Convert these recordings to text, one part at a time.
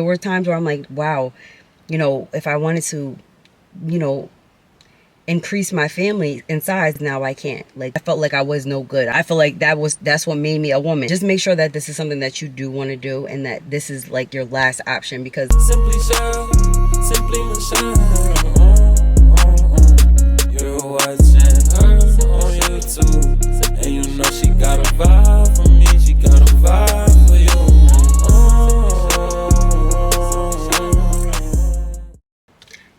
There were times where I'm like, wow, if I wanted to, you know, increase my family in size, now I can't. Like, I felt like I was no good. I feel like that's what made me a woman. Just make sure that this is something that you do want to do, and that this is like your last option, because Simply Michelle, Simply Michelle. You're watching her on YouTube, and you know she got a vibe for me. She got a vibe for you.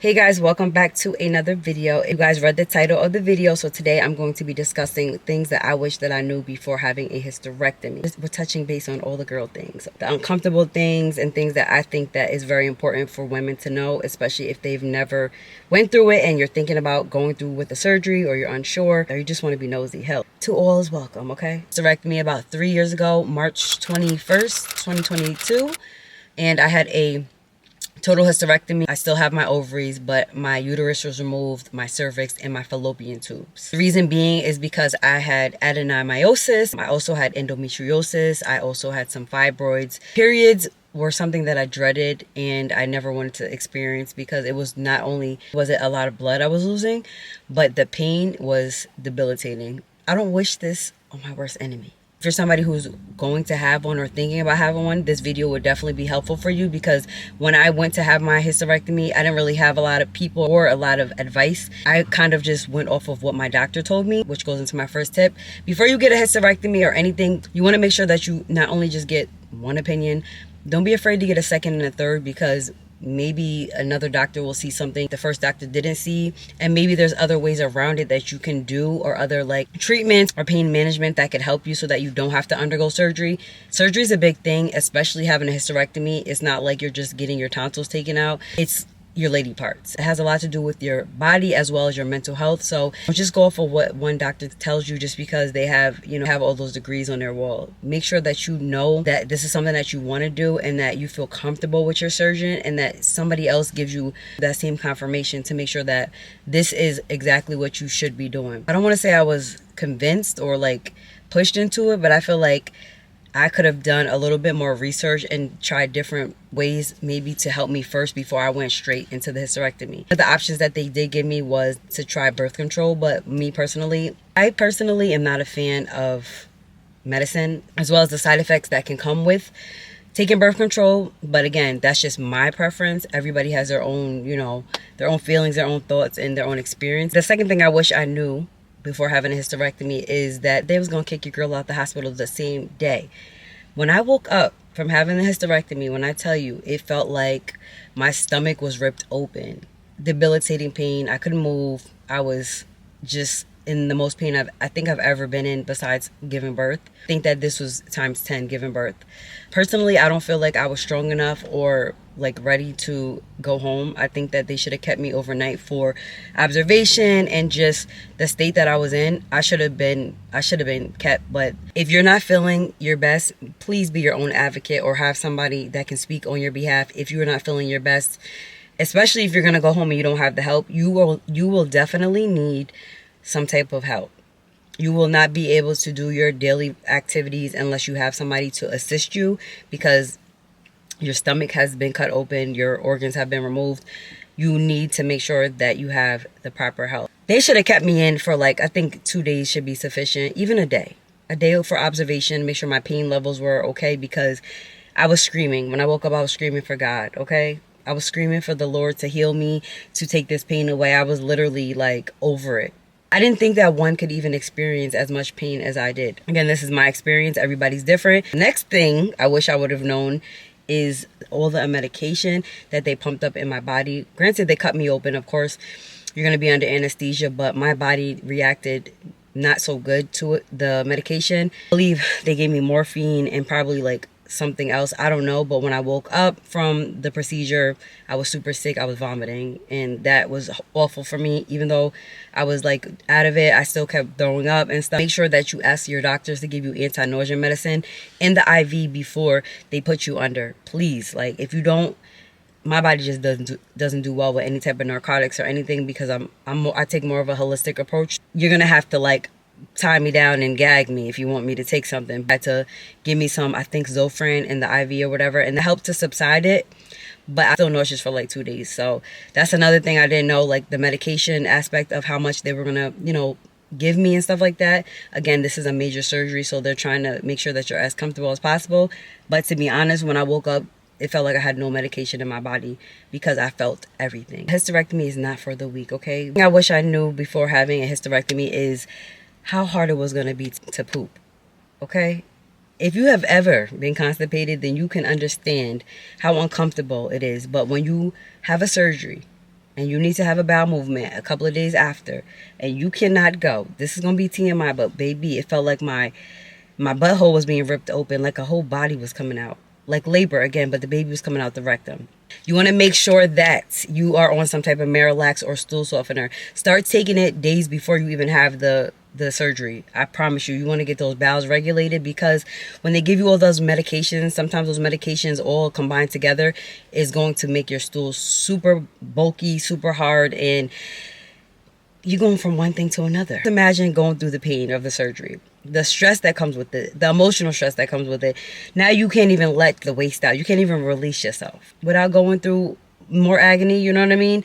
hey guys, welcome back to another video. You guys read the title of the video, so today I'm going to be discussing things that I wish that I knew before having a hysterectomy. We're touching base on all the girl things, the uncomfortable things, and things that I think that is very important for women to know, especially if they've never went through it and you're thinking about going through with the surgery, or you're unsure, or you just want to be nosy. Hell, to all is welcome, okay? Hysterectomy about 3 years ago, March 21st, 2022, and I had a total hysterectomy. I still have my ovaries, but my uterus was removed, my cervix, and my fallopian tubes. The reason being is because I had adenomyosis. I also had endometriosis. I also had some fibroids. Periods were something that I dreaded and I never wanted to experience, because it was not only was it a lot of blood I was losing, but the pain was debilitating. I don't wish this on my worst enemy. For somebody who's going to have one or thinking about having one, this video would definitely be helpful for you, because when I went to have my hysterectomy, I didn't really have a lot of people or a lot of advice. I kind of just went off of what my doctor told me, which goes into my first tip. Before you get a hysterectomy or anything, you want to make sure that you not only just get one opinion, don't be afraid to get a second and a third, because maybe another doctor will see something the first doctor didn't see, and maybe there's other ways around it that you can do, or other like treatments or pain management that could help you so that you don't have to undergo surgery. Surgery is a big thing, especially having a hysterectomy. It's not like you're just getting your tonsils taken out. It's your lady parts. It has a lot to do with your body as well as your mental health. So don't just go off of what one doctor tells you just because they have all those degrees on their wall. Make sure that you know that this is something that you want to do, and that you feel comfortable with your surgeon, and that somebody else gives you that same confirmation to make sure that this is exactly what you should be doing. I don't want to say I was convinced or like pushed into it, but I feel like I could have done a little bit more research and tried different ways maybe to help me first before I went straight into the hysterectomy. The options that they did give me was to try birth control, but I personally am not a fan of medicine, as well as the side effects that can come with taking birth control. But again, that's just my preference. Everybody has their own, their own feelings, their own thoughts, and their own experience. The second thing I wish I knew before having a hysterectomy is that they was gonna kick your girl out the hospital the same day. When I woke up from having the hysterectomy, when I tell you, it felt like my stomach was ripped open. Debilitating pain. I couldn't move. I was just in the most pain I think I've ever been in, besides giving birth. I think that this was times 10 giving birth. Personally, I don't feel like I was strong enough or like ready to go home. I think that they should have kept me overnight for observation, and just the state that I was in, I should have been kept. But if you're not feeling your best, please be your own advocate, or have somebody that can speak on your behalf. If you're not feeling your best, especially if you're going to go home and you don't have the help, you will definitely need some type of help. You will not be able to do your daily activities unless you have somebody to assist you, because your stomach has been cut open, your organs have been removed. You need to make sure that you have the proper help. They should have kept me in for I think 2 days should be sufficient, even a day for observation, make sure my pain levels were okay, because I was screaming. When I woke up, I was screaming for God, okay? I was screaming for the Lord to heal me, to take this pain away. I was literally over it. I didn't think that one could even experience as much pain as I did. Again, this is my experience. Everybody's different. Next thing I wish I would have known is all the medication that they pumped up in my body. Granted, they cut me open. Of course, you're going to be under anesthesia, but my body reacted not so good to it, the medication. I believe they gave me morphine and probably something else, I don't know. But when I woke up from the procedure, I was super sick. I was vomiting, and that was awful for me. Even though I was out of it, I still kept throwing up and stuff. Make sure that you ask your doctors to give you anti-nausea medicine in the IV before they put you under, please. If you don't, my body just doesn't do well with any type of narcotics or anything, because I take more of a holistic approach. You're gonna have to tie me down and gag me if you want me to take something. Had to give me some, I think, Zofran in the IV or whatever, and it helped to subside it. But I'm still nauseous for like 2 days. So that's another thing I didn't know, like the medication aspect of how much they were gonna, give me and stuff like that. Again, this is a major surgery, so they're trying to make sure that you're as comfortable as possible. But to be honest, when I woke up, it felt like I had no medication in my body because I felt everything. Hysterectomy is not for the weak, okay? I wish I knew before having a hysterectomy is how hard it was gonna be to poop, okay? If you have ever been constipated, then you can understand how uncomfortable it is. But when you have a surgery and you need to have a bowel movement a couple of days after and you cannot go, this is going to be TMI, but baby, it felt like my butthole was being ripped open, like a whole body was coming out. Like labor again, but the baby was coming out the rectum. You want to make sure that you are on some type of Marilax or stool softener. Start taking it days before you even have the surgery. I promise you, you want to get those bowels regulated, because when they give you all those medications, sometimes those medications all combined together is going to make your stool super bulky, super hard, and you're going from one thing to another. Imagine going through the pain of the surgery, the stress that comes with it, the emotional stress that comes with it. Now you can't even let the waste out. You can't even release yourself without going through more agony, you know what I mean?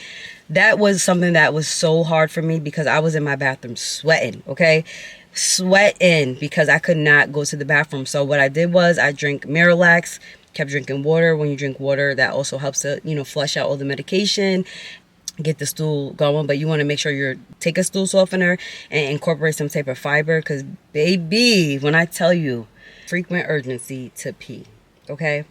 That was something that was so hard for me because I was in my bathroom sweating, okay? Sweating because I could not go to the bathroom. So what I did was I drank Marilax, kept drinking water. When you drink water, that also helps to, flush out all the medication, get the stool going. But you want to make sure you take a stool softener and incorporate some type of fiber, because baby, when I tell you, frequent urgency to pee, okay?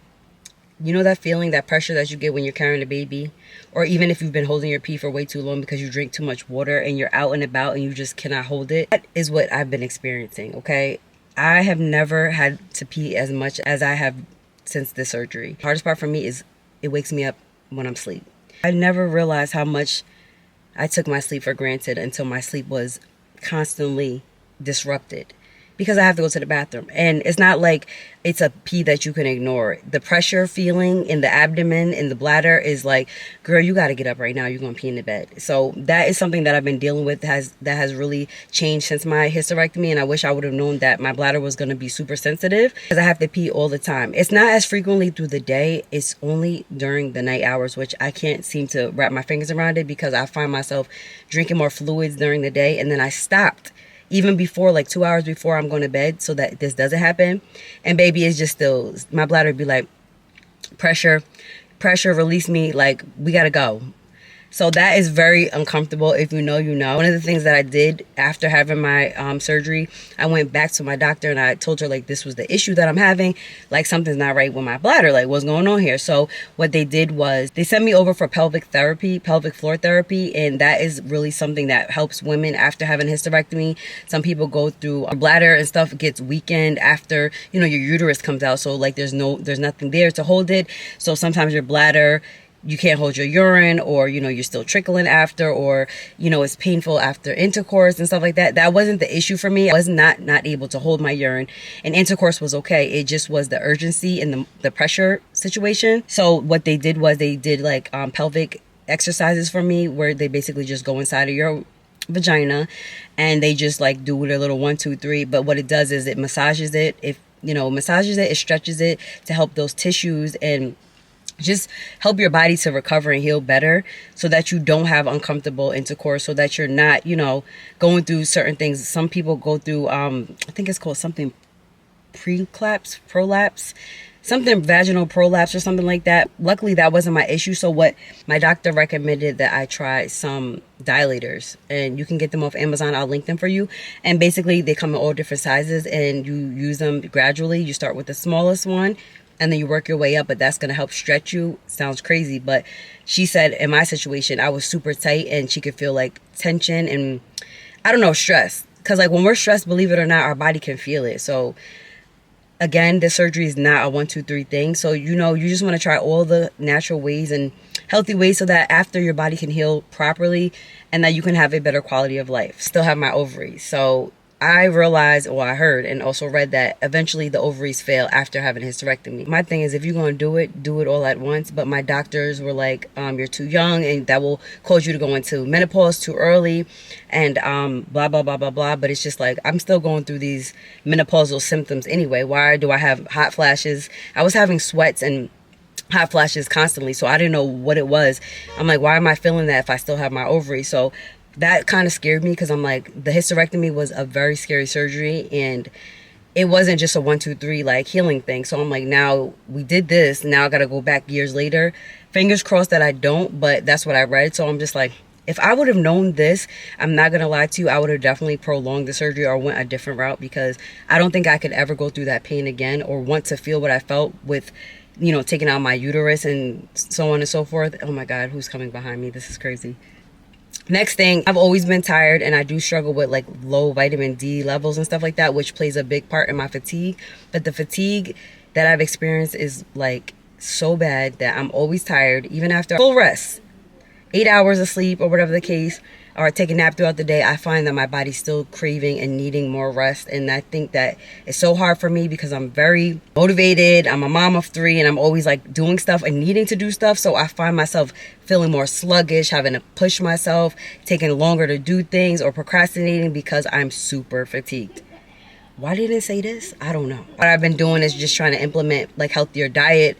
You know that feeling, that pressure that you get when you're carrying a baby, or even if you've been holding your pee for way too long because you drink too much water and you're out and about and you just cannot hold it. That is what I've been experiencing, okay? I have never had to pee as much as I have since the surgery. The hardest part for me is it wakes me up when I'm asleep. I never realized how much I took my sleep for granted until my sleep was constantly disrupted because I have to go to the bathroom. And it's not like it's a pee that you can ignore. The pressure feeling in the abdomen, in the bladder is like, girl, you got to get up right now. You're going to pee in the bed. So that is something that I've been dealing with that has really changed since my hysterectomy. And I wish I would have known that my bladder was going to be super sensitive because I have to pee all the time. It's not as frequently through the day. It's only during the night hours, which I can't seem to wrap my fingers around it because I find myself drinking more fluids during the day. And then I stopped even before, like 2 hours before I'm going to bed, so that this doesn't happen. And baby, is just still, my bladder would be like, pressure, release me, like, we got to go. So that is very uncomfortable. If you know, you know. One of the things that I did after having my surgery, I went back to my doctor and I told her, like, this was the issue that I'm having. Like, something's not right with my bladder. Like, what's going on here? So what they did was they sent me over for pelvic floor therapy. And that is really something that helps women after having hysterectomy. Some people go through bladder and stuff gets weakened after, your uterus comes out. So, like, there's nothing there to hold it. So sometimes your bladder, you can't hold your urine, or, you're still trickling after, or, it's painful after intercourse and stuff like that. That wasn't the issue for me. I was not able to hold my urine, and intercourse was okay. It just was the urgency and the pressure situation. So what they did was they did like pelvic exercises for me, where they basically just go inside of your vagina and they just like do their little 1, 2, 3. But what it does is it massages it. It stretches it to help those tissues and just help your body to recover and heal better, so that you don't have uncomfortable intercourse, so that you're not, going through certain things. Some people go through, I think it's called something prolapse, something vaginal prolapse or something like that. Luckily, that wasn't my issue. So what my doctor recommended that I try some dilators, and you can get them off Amazon. I'll link them for you. And basically they come in all different sizes and you use them gradually. You start with the smallest one and then you work your way up, but that's going to help stretch you. Sounds crazy, but she said in my situation, I was super tight and she could feel like tension and, I don't know, stress. Because like when we're stressed, believe it or not, our body can feel it. So again, this surgery is not a 1, 2, 3 thing. So, you just want to try all the natural ways and healthy ways so that after your body can heal properly and that you can have a better quality of life. Still have my ovaries. So I realized, or I heard and also read, that eventually the ovaries fail after having a hysterectomy. My thing is, if you're going to do it all at once. But my doctors were like, you're too young and that will cause you to go into menopause too early and blah, blah, blah, blah, blah. But it's just like, I'm still going through these menopausal symptoms anyway. Why do I have hot flashes? I was having sweats and hot flashes constantly, so I didn't know what it was. I'm like, why am I feeling that if I still have my ovaries? So that kind of scared me, because I'm like, the hysterectomy was a very scary surgery, and it wasn't just a 1 2 3 like healing thing. So I'm like, now we did this, now I gotta go back years later. Fingers crossed that I don't, but that's what I read. So I'm just like, if I would have known this, I'm not gonna lie to you, I would have definitely prolonged the surgery or went a different route, because I don't think I could ever go through that pain again or want to feel what I felt with, you know, taking out my uterus and so on and so forth. Oh my God, who's coming behind me? This is crazy. Next thing, I've always been tired, and I do struggle with like low vitamin D levels and stuff like that, which plays a big part in my fatigue. But the fatigue that I've experienced is like so bad that I'm always tired, even after full rest, 8 hours of sleep or whatever the case, or take a nap throughout the day. I find that my body's still craving and needing more rest. And I think that it's so hard for me because I'm very motivated. I'm a mom of 3 and I'm always like doing stuff and needing to do stuff. So I find myself feeling more sluggish, having to push myself, taking longer to do things, or procrastinating because I'm super fatigued. Why didn't I say this? I don't know. What I've been doing is just trying to implement like healthier diet,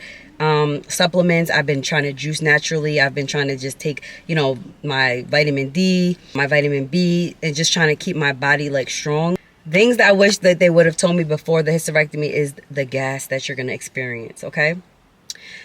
supplements. I've been trying to juice naturally. I've been trying to just take, you know, my vitamin D, my vitamin B, and just trying to keep my body like strong. Things that I wish that they would have told me before the hysterectomy is the gas that you're going to experience, okay?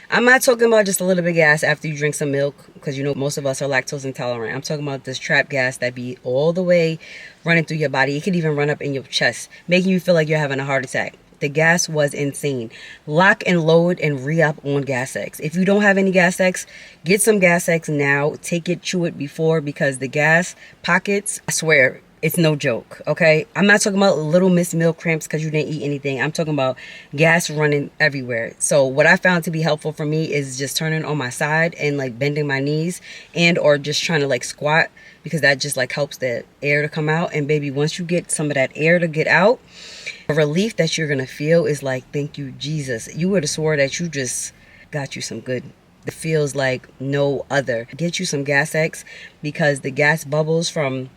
I'm not talking about just a little bit of gas after you drink some milk, because you know most of us are lactose intolerant. I'm talking about this trap gas that be all the way running through your body. It could even run up in your chest, making you feel like you're having a heart attack. The gas was insane. Lock and load and re-up on Gas X. If you don't have any Gas X, get some Gas X now. Take it, chew it before, because the gas pockets, I swear, it's no joke, okay? I'm not talking about little miss meal cramps because you didn't eat anything. I'm talking about gas running everywhere. So what I found to be helpful for me is just turning on my side and like bending my knees, and or just trying to like squat, because that just like helps the air to come out. And baby, once you get some of that air to get out, the relief that you're gonna feel is like, thank you, Jesus. You would have swore that you just got you some good. It feels like no other. Get you some Gas X, because the gas bubbles from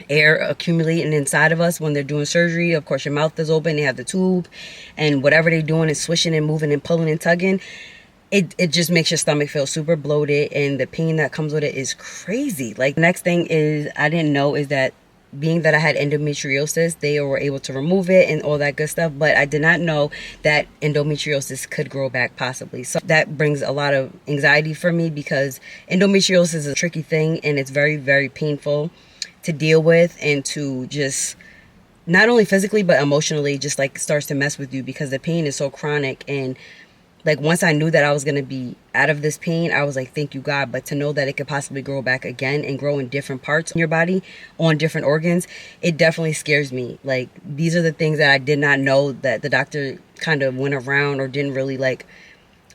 air accumulating inside of us when they're doing surgery. Of course, your mouth is open, they have the tube, and whatever they're doing is swishing and moving and pulling and tugging. It just makes your stomach feel super bloated, and the pain that comes with it is crazy. Like, next thing is, I didn't know, is that being that I had endometriosis, they were able to remove it and all that good stuff, but I did not know that endometriosis could grow back possibly. So that brings a lot of anxiety for me, because endometriosis is a tricky thing, and it's very, very painful to deal with, and to just not only physically but emotionally just like starts to mess with you, because the pain is so chronic. And like, once I knew that I was going to be out of this pain, I was like, thank you, God. But to know that it could possibly grow back again and grow in different parts of your body, on different organs, it definitely scares me. Like, these are the things that I did not know, that the doctor kind of went around or didn't really like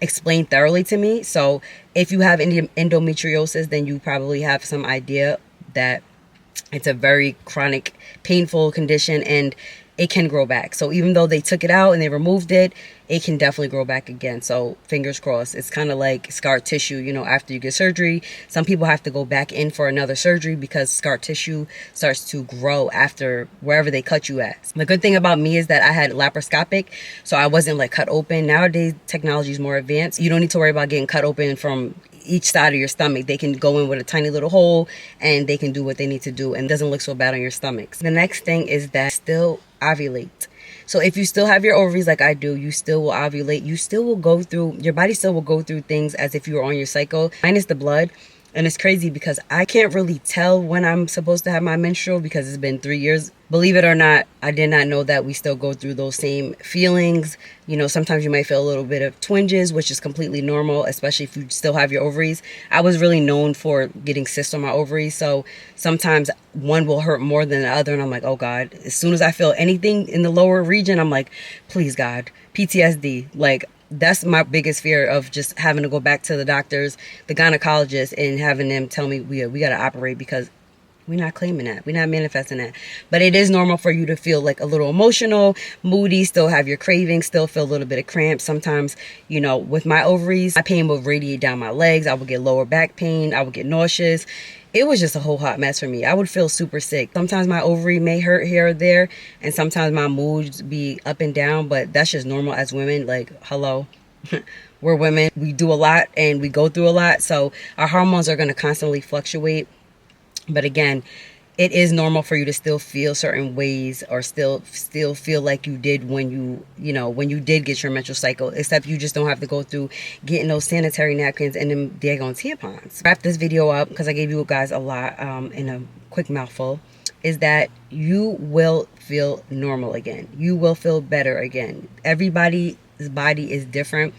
explain thoroughly to me. So if you have endometriosis, then you probably have some idea that it's a very chronic, painful condition, and it can grow back. So even though they took it out and they removed it, it can definitely grow back again. So fingers crossed. It's kind of like scar tissue, you know, after you get surgery. Some people have to go back in for another surgery because scar tissue starts to grow after wherever they cut you at. The good thing about me is that I had laparoscopic, so I wasn't like cut open. Nowadays, technology is more advanced. You don't need to worry about getting cut open from each side of your stomach. They can go in with a tiny little hole and they can do what they need to do, and it doesn't look so bad on your stomach. The next thing is that still ovulate. So if you still have your ovaries like I do, you still will ovulate. You still will go through, your body still will go through things as if you were on your cycle, minus the blood. And it's crazy because I can't really tell when I'm supposed to have my menstrual, because it's been 3 years. Believe it or not, I did not know that we still go through those same feelings. You know, sometimes you might feel a little bit of twinges, which is completely normal, especially if you still have your ovaries. I was really known for getting cysts on my ovaries. So sometimes one will hurt more than the other. And I'm like, oh God, as soon as I feel anything in the lower region, I'm like, please God, PTSD. Like, that's my biggest fear, of just having to go back to the doctors, the gynecologist, and having them tell me we got to operate, because We're not claiming that. We're not manifesting that. But it is normal for you to feel like a little emotional, moody, still have your cravings, still feel a little bit of cramps. Sometimes, you know, with my ovaries, my pain would radiate down my legs. I would get lower back pain. I would get nauseous. It was just a whole hot mess for me. I would feel super sick. Sometimes my ovary may hurt here or there, and sometimes my moods be up and down, but that's just normal as women. Like, hello. We're women. We do a lot and we go through a lot. So our hormones are going to constantly fluctuate. But again, it is normal for you to still feel certain ways or still feel like you did when when you did get your menstrual cycle, except you just don't have to go through getting those sanitary napkins and them daggone tampons. Wrap this video up because I gave you guys a lot in a quick mouthful. Is that you will feel normal again. You will feel better again. Everybody's body is different.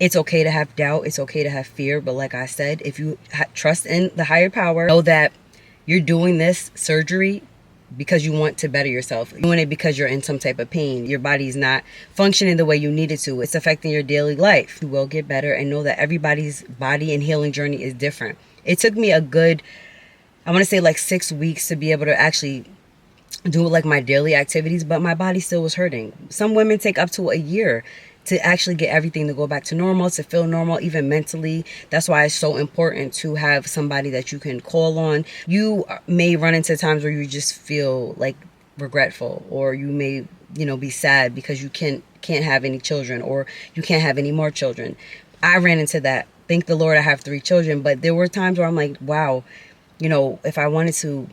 It's okay to have doubt. It's okay to have fear. But like I said, if you trust in the higher power, know that you're doing this surgery because you want to better yourself. You're doing it because you're in some type of pain. Your body's not functioning the way you need it to. It's affecting your daily life. You will get better, and know that everybody's body and healing journey is different. It took me a good, I want to say like 6 weeks to be able to actually do like my daily activities, but my body still was hurting. Some women take up to a year to actually get everything to go back to normal, to feel normal, even mentally. That's why it's so important to have somebody that you can call on. You may run into times where you just feel like regretful, or you may, be sad because you can't have any children, or you can't have any more children. I ran into that. Thank the Lord I have 3 children, but there were times where I'm like, wow, if I wanted to,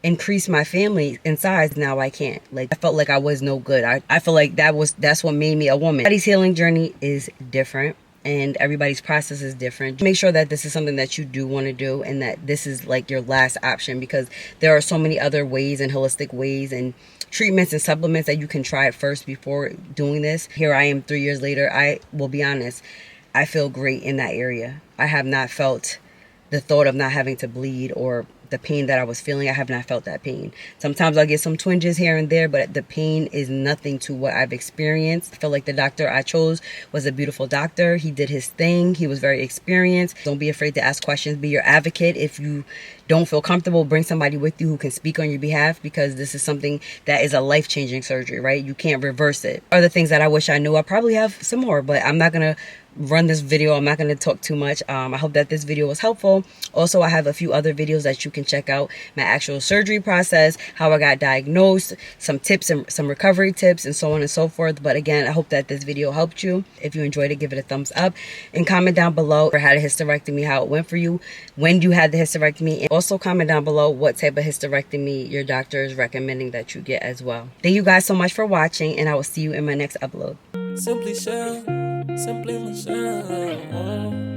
increase my family in size, now I can't. Like, I felt like I was no good. I feel like that's what made me a woman. Everybody's healing journey is different, and everybody's process is different. Make sure that this is something that you do want to do, and that this is like your last option, because there are so many other ways and holistic ways and treatments and supplements that you can try at first before doing this. Here I am 3 years later. I will be honest, I feel great in that area. I have not felt the thought of not having to bleed, or the pain that I was feeling. I have not felt that pain. Sometimes I'll get some twinges here and there, but the pain is nothing to what I've experienced. I feel like the doctor I chose was a beautiful doctor. He did his thing. He was very experienced. Don't be afraid to ask questions. Be your advocate. If you don't feel comfortable, bring somebody with you who can speak on your behalf, because this is something that is a life-changing surgery, right? You can't reverse it. Other things that I wish I knew, I probably have some more, but I'm not going to run this video. I'm not going to talk too much. I hope that this video was helpful. Also, I have a few other videos that you can check out. My actual surgery process, how I got diagnosed, some tips and some recovery tips, and so on and so forth. But again, I hope that this video helped you. If you enjoyed it, give it a thumbs up, and comment down below for how the hysterectomy, how it went for you, when you had the hysterectomy, and also comment down below what type of hysterectomy your doctor is recommending that you get as well. Thank you guys so much for watching, and I will see you in my next upload. Simply Michelle.